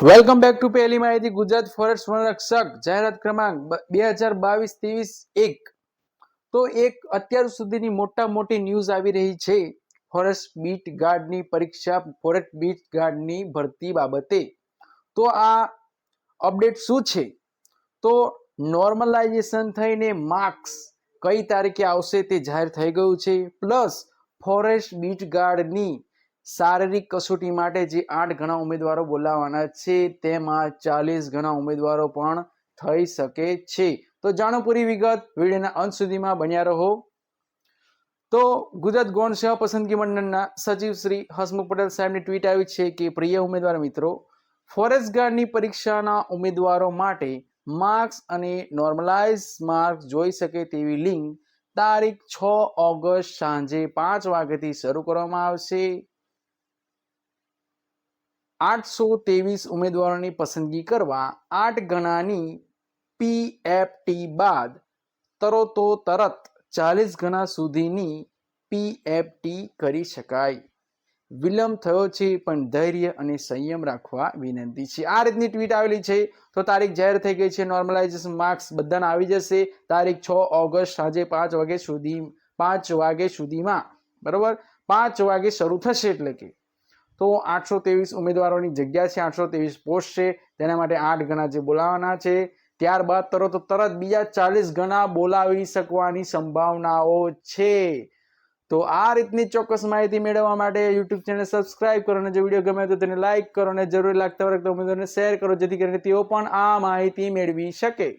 Welcome back to પહેલી માહિતી Gujarat forest વનરક્ષક જાહેરાત ક્રમાંક 2022-23-1। તો એક અત્યાર સુધીની મોટી ન્યૂઝ આવી રહી છે ફોરેસ્ટ બીટ ગાર્ડની પરીક્ષા, ફોરેસ્ટ બીટ ગાર્ડની ભરતી બાબતે। તો આ અપડેટ શું છે? તો નોર્મલાઇઝેશન થઈને માર્ક્સ કઈ તારીખે આવશે તે જાહેર થઈ ગયું છે। પ્લસ ફોરેસ્ટ બીટ ગાર્ડની શારીરિક કસોટી માટે જે 8 ગણા ઉમેદવારો બોલાવવાના છે તેમાં 40 ગણા ઉમેદવારો પણ થઈ શકે છે। તો જાણો પૂરી વિગત, વિડીયોના અંત સુધીમાં બન્યા રહો। તો ગુજરાત ગૌણ સેવા પસંદગી મંડળના સચિવ શ્રી હસમુખ પટેલ સાહેબની ટ્વીટ આવી છે કે પ્રિય ઉમેદવાર મિત્રો, ફોરેસ્ટ ગાર્ડની પરીક્ષાના ઉમેદવારો માટે માર્ક્સ અને નોર્મલાઇઝ માર્ક્સ જોઈ શકે તેવી લિંક તારીખ 6 ઓગસ્ટ સાંજે 5 વાગ્યાથી શરૂ કરવામાં આવશે। 823 ઉમેદવારોની પસંદગી કરવા 8 ગણાની પીએફટી બાદ તરત 40 ગણા સુધીની પીએફટી કરી શકાય। વિલંબ થયો છે પણ ધૈર્ય અને સંયમ રાખવા વિનંતી છે। આ રીતની ટ્વીટ આવેલી છે। તો તારીખ જાહેર થઈ ગઈ છે। નોર્મલાઇઝેશન માર્ક્સ બધાના આવી જશે તારીખ 6 ઓગસ્ટ સાંજે 5 વાગે સુધીમાં, બરોબર, 5 વાગે શરૂ થશે। એટલે કે તો 823 ઉમેદવારોની જગ્યા છે, 823 પોસ્ટ છે, તેના માટે 8 ગણા જે બોલાવવાના છે। ત્યારબાદ તરત બીજા 40 ગણા બોલાવી શકવાની સંભાવનાઓ છે। તો આ રીતની ચોક્કસ માહિતી મેળવવા માટે યુટ્યુબ ચેનલ સબસ્ક્રાઇબ કરો અને જો વિડીયો ગમે તો તેને લાઇક કરો અને જરૂરી લાગતા હોય તો ઉમેદવારોને શેર કરો જેથી કરીને તેઓ પણ આ માહિતી મેળવી શકે।